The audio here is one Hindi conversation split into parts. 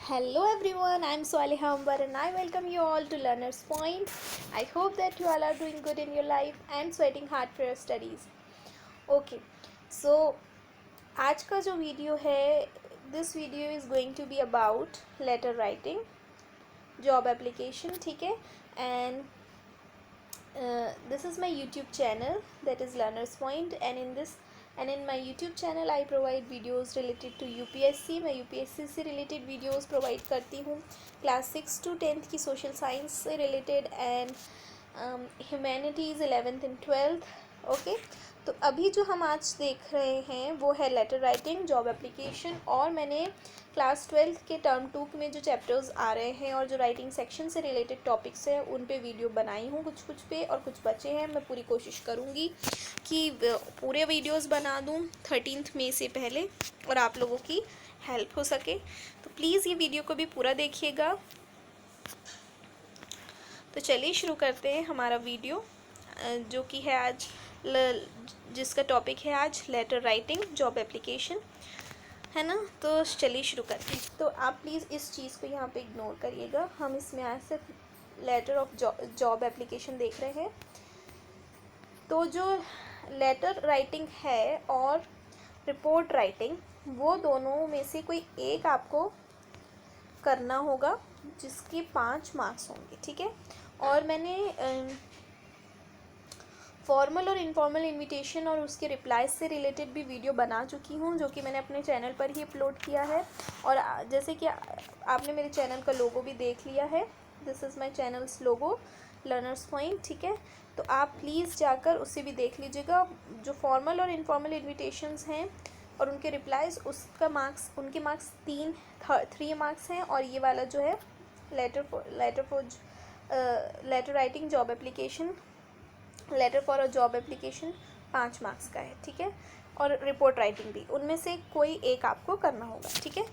Hello everyone, I am Swaliha Ambar and I welcome you all to Learner's Point. I hope that you all are doing good in your life and sweating hard for your studies. Okay, so आज का जो वीडियो है, this video is going to be about letter writing, job application, ठीक है. And this is my YouTube channel, that is Learner's Point, and in my YouTube channel I provide videos related to UPSC. मैं UPSC से related videos provide करती हूँ, क्लास 6 to 10th की social science से related and humanities 11th and 12th. Okay, तो अभी जो हम आज देख रहे हैं वो है लेटर राइटिंग, जॉब एप्लीकेशन, और मैंने क्लास 12th के टर्म 2 में जो चैप्टर्स आ रहे हैं और जो राइटिंग सेक्शन से रिलेटेड टॉपिक्स हैं उन पे वीडियो बनाई हूँ, कुछ पे, और कुछ बचे हैं. मैं पूरी कोशिश करूँगी कि पूरे वीडियोस बना दूँ 13 मई से पहले और आप लोगों की हेल्प हो सके. तो प्लीज़ ये वीडियो को भी पूरा देखिएगा. तो चलिए शुरू करते हैं हमारा वीडियो, जो कि है आज जिसका टॉपिक है आज लेटर राइटिंग, जॉब एप्लीकेशन, है ना. तो चलिए शुरू करते हैं. तो आप प्लीज़ इस चीज़ को यहाँ पे इग्नोर करिएगा. हम इसमें आज सिर्फ लेटर ऑफ जॉब एप्लीकेशन देख रहे हैं. तो जो लेटर राइटिंग है और रिपोर्ट राइटिंग, वो दोनों में से कोई एक आपको करना होगा जिसके 5 मार्क्स होंगे, ठीक है. और मैंने फॉर्मल और इनफॉर्मल इनविटेशन और उसके रिप्लाइज से रिलेटेड भी वीडियो बना चुकी हूँ, जो कि मैंने अपने चैनल पर ही अपलोड किया है. और जैसे कि आपने मेरे चैनल का लोगो भी देख लिया है, this is my channels logo, learners point, ठीक है. तो आप प्लीज़ जाकर उसे भी देख लीजिएगा. जो फॉर्मल और इनफॉर्मल इन्विटेशंस हैं और उनके रिप्लाइज, उसका मार्क्स, उनके मार्क्स 3 मार्क्स हैं. और ये वाला जो है letter writing job application, letter for a job application 5 marks का है, ठीक है. और रिपोर्ट राइटिंग भी, उनमें से कोई एक आपको करना होगा, ठीक है.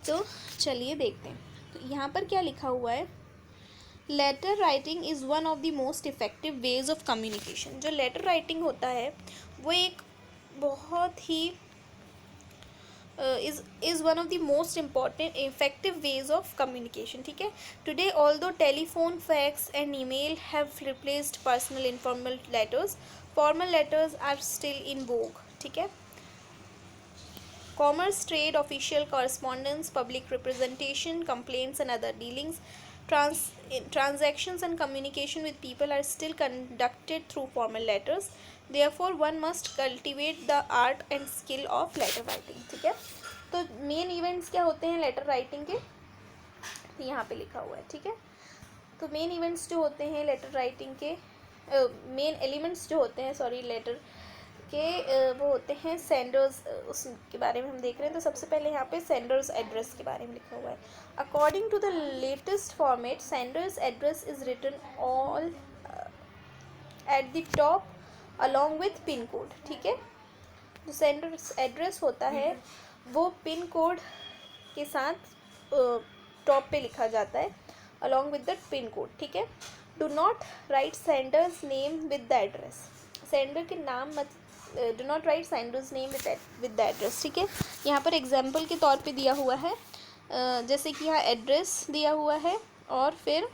तो चलिए देखते हैं. तो यहाँ पर क्या लिखा हुआ है, letter writing is one of the most effective ways of communication. जो लेटर राइटिंग होता है वो एक बहुत ही is one of the most important effective ways of communication, ठीक है. Today, although telephone, fax and email have replaced personal informal letters, formal letters are still in vogue, ठीक है. Commerce, trade, official correspondence, public representation, complaints and other dealings, transactions and communication with people are still conducted through formal letters. Therefore, one must cultivate the art and skill of letter writing, ठीक है. तो मेन इवेंट्स क्या होते हैं लेटर राइटिंग के, यहाँ पे लिखा हुआ है, ठीक है. तो मेन इवेंट्स जो होते हैं लेटर राइटिंग के, मेन एलिमेंट्स जो होते हैं, सॉरी, लेटर के, वो होते हैं सेंडर्स, उसके बारे में हम देख रहे हैं. तो सबसे पहले यहाँ पे सेंडर्स एड्रेस के बारे में लिखा हुआ है. According to the latest format, sender's address is written all at the top along with pin code, ठीक है. जो सेंडर्स एड्रेस होता है वो पिन कोड के साथ टॉप पे लिखा जाता है, along with the pin code, ठीक है. Do not write sender's name with the address. Sender के नाम मत, do not write sender's name with the address, ठीक है. यहाँ पर एग्जाम्पल के तौर पे दिया हुआ है, जैसे कि यहाँ एड्रेस दिया हुआ है और फिर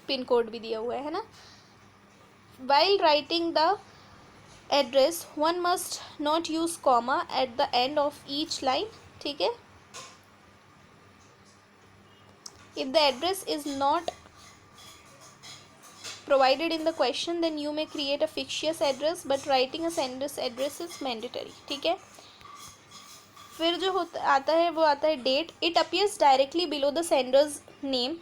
पिन कोड भी दिया हुआ है ना. While writing the address one must not use comma at the end of each line, ठीक है. If the address is not provided in the question, then you may create a fictitious address, but writing a sender's address is mandatory, ठीक है. फिर जो आता है वो आता है date. It appears directly below the sender's name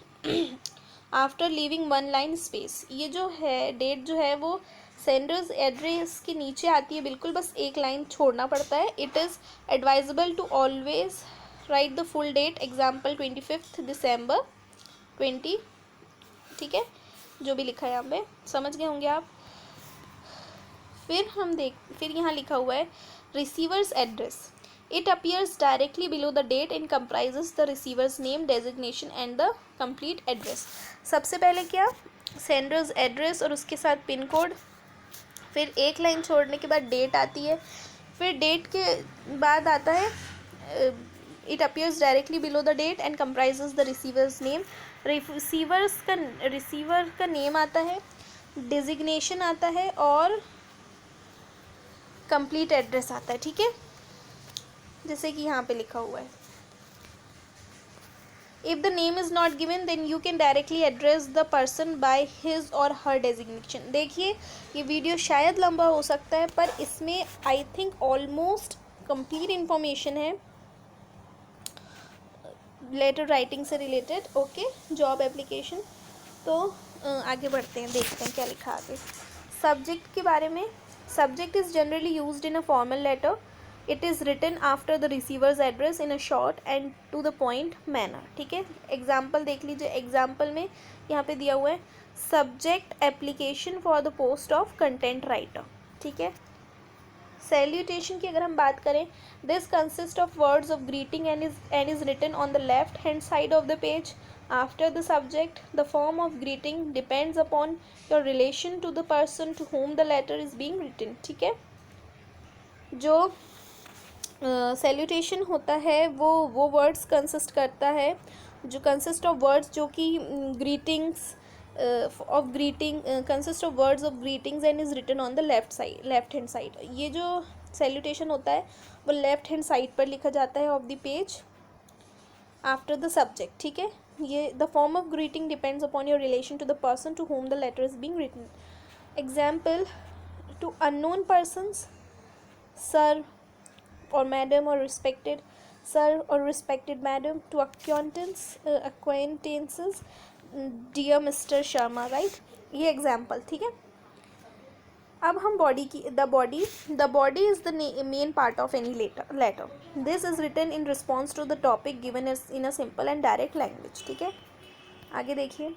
after leaving one line space. ये जो है डेट जो है वो सेंडर्स एड्रेस के नीचे आती है, बिल्कुल बस एक लाइन छोड़ना पड़ता है. It is advisable to always write the full date, example 25 दिसंबर 20, ठीक है. जो भी लिखा है यहाँ पे समझ गए होंगे आप. फिर यहाँ लिखा हुआ है receiver's address. It appears directly below the date and comprises the receiver's name, designation and the complete address. सबसे पहले क्या, सेंडर्स एड्रेस और उसके साथ पिन कोड, फिर एक लाइन छोड़ने के बाद डेट आती है, फिर डेट के बाद आता है it appears directly below the date and comprises the receiver's name. Receiver का नेम आता है, डिजिग्नेशन आता है और कंप्लीट एड्रेस आता है, ठीक है, जैसे कि यहाँ पे लिखा हुआ है। If the name is not given, then you can directly address the person by his or her designation। देखिए ये वीडियो शायद लंबा हो सकता है, पर इसमें I think almost complete information है लेटर राइटिंग से रिलेटेड। Okay, job application. तो आगे बढ़ते हैं, देखते हैं क्या लिखा आगे। सब्जेक्ट के बारे में, subject is generally used in a formal letter. It is written after the receiver's address in a short and to the point manner, ठीक है। एग्जाम्पल देख लीजिए, एग्जाम्पल में यहाँ पे दिया हुआ है subject application for the post of content writer, ठीक है। सैल्यूटेशन की अगर हम बात करें, this consist of words of greeting and is written on the left hand side of the page after the subject. The form of greeting depends upon your relation to the person to whom the letter is being written, ठीक है। जो सैल्यूटेशन होता है वो वर्ड्स कंसिस्ट करता है, जो कंसिस्ट ऑफ वर्ड्स जो कि greetings of greeting consist of words of greetings and is written on the left hand side. ये जो सैल्यूटेशन होता है वो लेफ्ट हैंड साइड पर लिखा जाता है of the page after the subject, ठीक है। ये the form of greeting depends upon your relation to the person to whom the letter is being written. Example, to unknown persons sir or madam or respected sir or respected madam। to acquaintances dear Mr. Sharma, right। ये एग्जाम्पल, ठीक है। अब हम बॉडी की, the body is the main part of any letter. This is written in response to the topic given in a simple and direct language, ठीक है। आगे देखिए,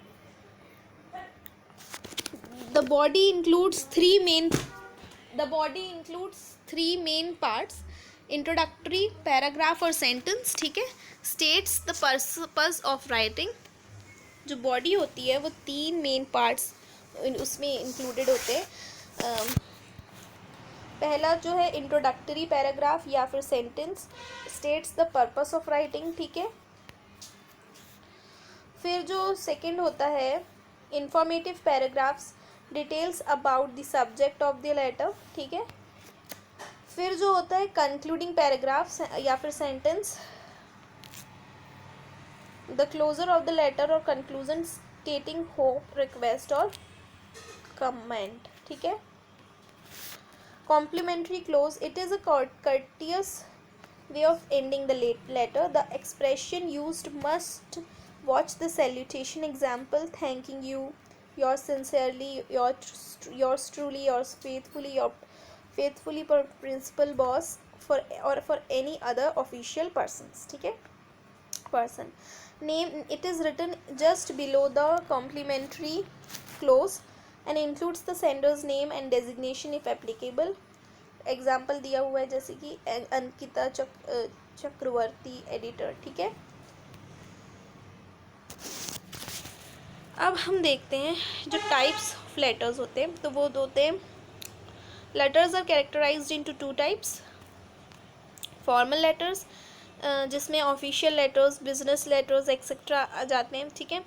the body includes three main parts, introductory, paragraph और सेंटेंस, ठीक है। States the purpose of writing. जो बॉडी होती है वो 3 मेन पार्ट्स उसमें इंक्लूडेड होते हैं। पहला जो है इंट्रोडक्टरी पैराग्राफ या फिर sentence, states the purpose of writing, ठीक है। फिर जो सेकंड होता है informative paragraphs, details about the subject of the letter, ठीक है। फिर जो होता है कंक्लूडिंग पैराग्राफ्स या फिर sentence, the closure of the letter और कंक्लूजन स्टेटिंग होप, रिक्वेस्ट और कमेंट, ठीक है। Complimentary close, it is a courteous way of ending the letter। the expression used must watch the salutation। example, thanking you, yours sincerely, yours truly, yours faithfully, your faithfully principal boss, for any other official persons, ठीक है। person name, it is written just below the complimentary clause and includes the sender's name and designation if applicable। Example दिया हुआ है जैसे कि अंकिता चक्रवर्ती एडिटर, ठीक है। अब हम देखते हैं जो टाइप्स ऑफ लेटर्स होते हैं, तो वो होते हैं, letters are characterized into 2 types. Formal letters जिसमें official letters, business letters etcetera आ जाते हैं, ठीक है।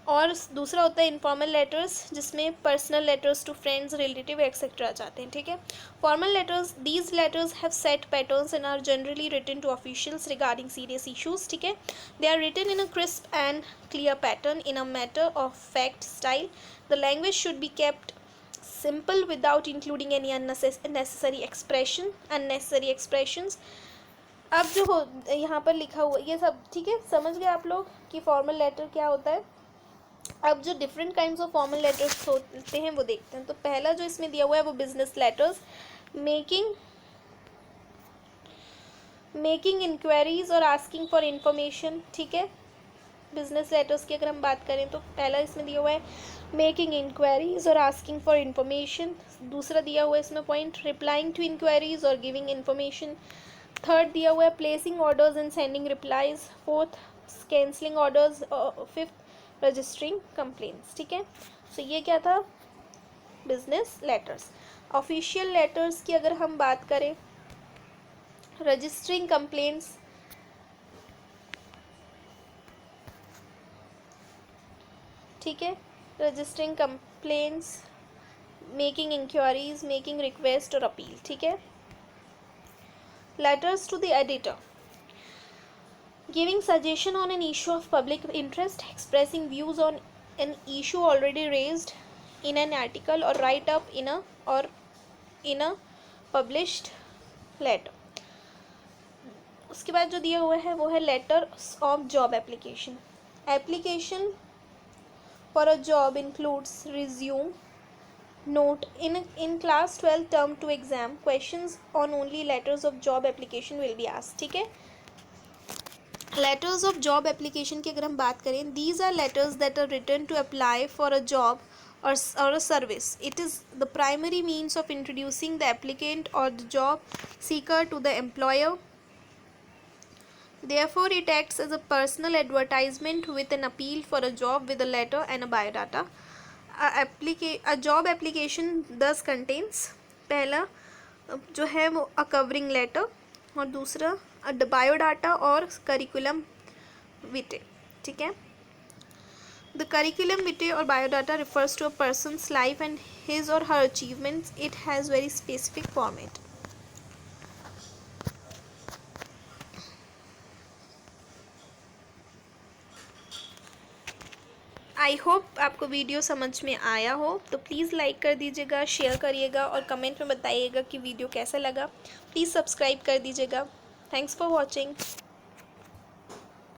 और दूसरा होता है इनफॉर्मल लेटर्स जिसमें personal letters to friends, relative etcetera आ जाते हैं, ठीक है। Formal letters, these letters have set patterns and are generally written to officials regarding serious issues, ठीक है। They are written in a crisp and clear pattern in a matter of fact style. The language should be kept simple without including any unnecessary expressions। अब जो हो यहाँ पर लिखा हुआ ये सब, ठीक है, समझ गए आप लोग कि फॉर्मल लेटर क्या होता है। अब जो different kinds of formal letters होते हैं वो देखते हैं। तो पहला जो इसमें दिया हुआ है वो बिजनेस लेटर्स, मेकिंग इंक्वायरीज और आस्किंग फॉर इंफॉर्मेशन, ठीक है। बिजनेस लेटर्स की अगर हम बात करें तो पहला इसमें दिया हुआ है मेकिंग इंक्वायरीज और आस्किंग फॉर इंफॉर्मेशन। दूसरा दिया हुआ है इसमें पॉइंट रिप्लाइंग टू इंक्वायरीज और गिविंग इंफॉर्मेशन। थर्ड दिया हुआ है placing orders and sending replies. Fourth cancelling orders. Fifth registering complaints, ठीक है। तो ये क्या था, बिजनेस लेटर्स। ऑफिशियल लेटर्स की अगर हम बात करें, रजिस्टरिंग कंप्लेंट्स ठीक है, registering complaints, making inquiries, making request और अपील, ठीक है। Letters to the editor, giving suggestion on an issue of public interest, expressing views on an issue already raised in an article और write up in a published letter. उसके बाद जो दिया हुआ है वो है letters of job application. Application for a job includes resume, note in class 12 term 2 exam questions on only letters of job application will be asked, ठीक है। letters of job application की अगर हम बात करें, these are letters that are written to apply for a job or a service. It is the primary means of introducing the applicant or the job seeker to the employer. Therefore it acts as a personal advertisement with an appeal for a job with a letter and a biodata. A job application thus contains, पहला जो है वो अ कवरिंग लेटर और दूसरा अ बायोडाटा और करिकुलम विटे, ठीक है। द करिकुलम विटे और biodata refers to a person's life and his or her achievements. It has very specific format. I hope आपको वीडियो समझ में आया हो, तो प्लीज़ लाइक कर दीजिएगा, शेयर करिएगा और कमेंट में बताइएगा कि वीडियो कैसा लगा। प्लीज़ सब्सक्राइब कर दीजिएगा। Thanks for watching.